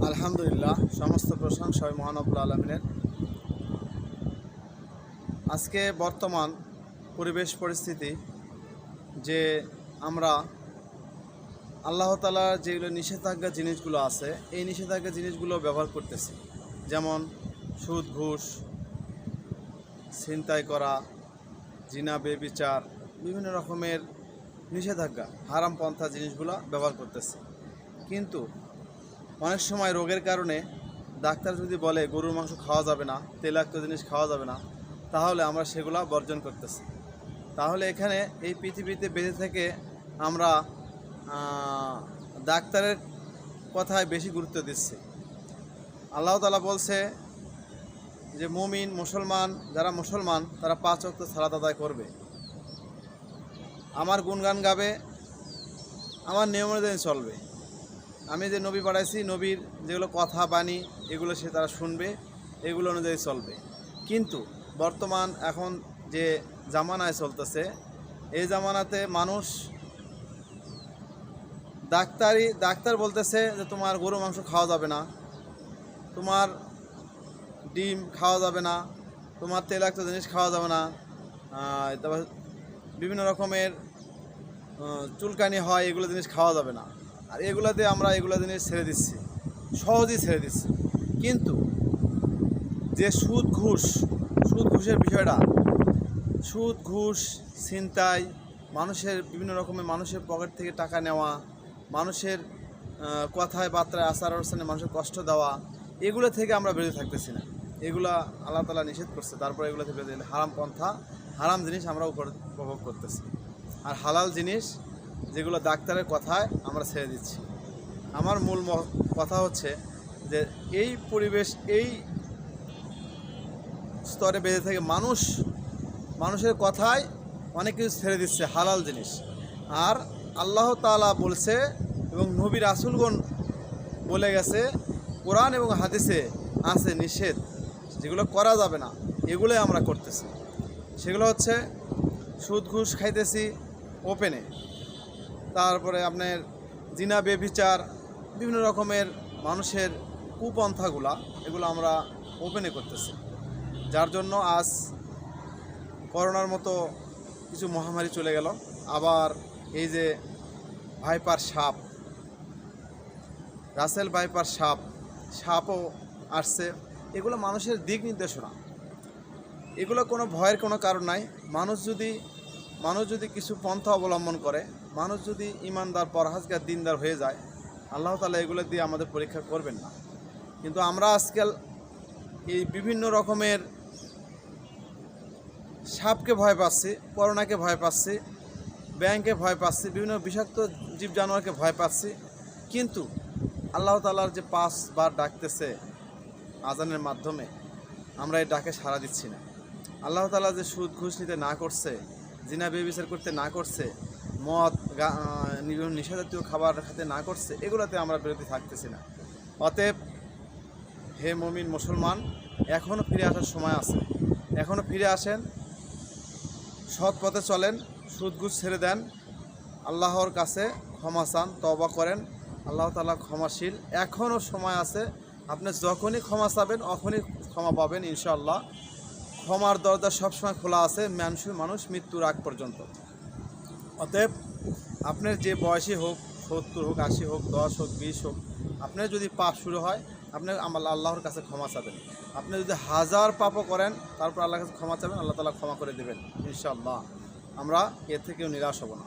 আলহামদুলিল্লাহ, সমস্ত প্রশংসা মহান রব্বুল আলামিনের। আজকে বর্তমান পরিবেশ পরিস্থিতি যে আমরা আল্লাহ তাআলার যেগুলো নিষেধাজ্ঞা জিনিসগুলো আছে, এই নিষেধাজ্ঞা জিনিসগুলো ব্যবহার করতেছি। যেমন সুদ, ঘুষ, ছিনতাই করা, জিনা, বেবিচার, বিভিন্ন রকমের নিষেধাজ্ঞা হারাম পন্থা জিনিসগুলো ব্যবহার করতেছি। কিন্তু অনেক সময় রোগের কারণে ডাক্তার যদি বলে গরুর মাংস খাওয়া যাবে না, তৈলাক্ত জিনিস খাওয়া যাবে না, তাহলে আমরা সেগুলো বর্জন করতেছি। তাহলে এখানে এই পৃথিবীতে বেঁচে থেকে আমরা ডাক্তারের কথায় বেশি গুরুত্ব দিচ্ছি। আল্লাহ তাআলা বলছে যে মুমিন মুসলমান যারা মুসলমান তারা 5 ওয়াক্ত সালাত আদায় করবে, আমার গুণগান গাবে, আমার নিয়ম অনুযায়ী চলবে। আমি যে নবী পাঠাইছি, নবীর যেগুলো কথা বাণী এগুলো সে তারা শুনবে, এগুলো অনুযায়ী চলবে। কিন্তু বর্তমান এখন যে জামানায় চলতেছে, এই জামানাতে মানুষ ডাক্তার বলতেছে যে তোমার গরু মাংস খাওয়া যাবে না, তোমার ডিম খাওয়া যাবে না, তোমার তৈলাক্ত জিনিস খাওয়া যাবে না, তারপর বিভিন্ন রকমের চুলকানি হয়, এগুলো জিনিস খাওয়া যাবে না। আর এগুলোতে আমরা এগুলো জিনিস ছেড়ে দিচ্ছি, সহজেই ছেড়ে দিচ্ছি। কিন্তু যে সুদ ঘুষের বিষয়টা, সুদ ঘুষ, ছিনতাই, মানুষের বিভিন্ন রকমের মানুষের পকেট থেকে টাকা নেওয়া, মানুষের কথায় বার্তায় আচার অনুষ্ঠানে মানুষের কষ্ট দেওয়া, এগুলো থেকে আমরা বেরোতে থাকতেছি না। এগুলা আল্লাহ তাআলা নিষেধ করছে, তারপরে এগুলো থেকে বেরোতে হারাম পন্থা, হারাম জিনিস আমরা উপভোগ করতেছি। আর হালাল জিনিস যেগুলো ডাক্তারের কথায় আমরা ছেড়ে দিচ্ছি। আমার মূল কথা হচ্ছে যে এই পরিবেশ, এই স্তরে বেঁচে থেকে মানুষের কথায় অনেক কিছু ছেড়ে দিচ্ছে, হালাল জিনিস। আর আল্লাহ তাআলা বলছে এবং নবী রাসূলগণ বলে গেছে, কোরআন এবং হাদিসে আছে নিষেধ, যেগুলো করা যাবে না, এগুলোই আমরা করতেছি। সেগুলো হচ্ছে সুদ ঘুষ খাইতেছি ওপেনে, তারপরে আপনার জিনা, বেবিচার, বিভিন্ন রকমের মানুষের কুপন্থাগুলা, এগুলো আমরা ওপেনে করতেছি। যার জন্য আজ করোনার মতো কিছু মহামারী চলে গেল। আবার এই যে ভাইপার সাপ, রাসেল ভাইপার সাপও আসছে। এগুলো মানুষের দিক নির্দেশনা, এগুলো কোনো ভয়ের কোনো কারণ নাই। মানুষ যদি কিছু পন্থা অবলম্বন করে, মানুষ যদি ইমানদার, পরহেজগার, দিনদার হয়ে যায়, আল্লাহ তাআলা এগুলো দিয়ে আমাদের পরীক্ষা করবেন না। কিন্তু আমরা আজকাল এই বিভিন্ন রকমের সাপকে ভয় পাচ্ছি, করোনাকে ভয় পাচ্ছি, ব্যাংকে ভয় পাচ্ছি, বিভিন্ন বিষাক্ত জীব জানোয়ারকে ভয় পাচ্ছি। কিন্তু আল্লাহ তাআলার যে 5 বার ডাকতেছে আজানের মাধ্যমে, আমরা এই ডাকে সাড়া দিচ্ছি না। আল্লাহ তাআলা যে সুদ ঘুষ নিতে না করছে, জিনা বেবিচার করতে না করছে, মদ নিশাজাতীয় খাবার খেতে না করছে, এগুলোতে আমরা বিরতি থাকতেছি না। অতএব হে মুমিন মুসলমান, এখনও ফিরে আসার সময় আছে, এখনও ফিরে আসেন, সৎ পথে চলেন, সুদ ঘুষ ছেড়ে দেন, আল্লাহর কাছে ক্ষমা চান, তওবা করেন। আল্লাহ তাআলা ক্ষমাশীল, এখনও সময় আছে। আপনি যখনই ক্ষমা চাবেন তখনই ক্ষমা পাবেন ইনশাআল্লাহ। ক্ষমার দরজা সবসময় খোলা আছে মানুষ মৃত্যুর আগ পর্যন্ত। অতএব আপনার যে বয়সী হোক, 70 হোক, 80 হোক, 10 হোক, 20 হোক, আপনার যদি পাপ শুরু হয়, আপনি আল্লাহর কাছে ক্ষমা চাবেন। আপনি যদি 1000 পাপও করেন, তারপর আল্লাহর কাছে ক্ষমা চাবেন, আল্লাহ তাআলা ক্ষমা করে দেবেন ইনশাআল্লাহ। আমরা এর থেকেও নিরাশ হব না।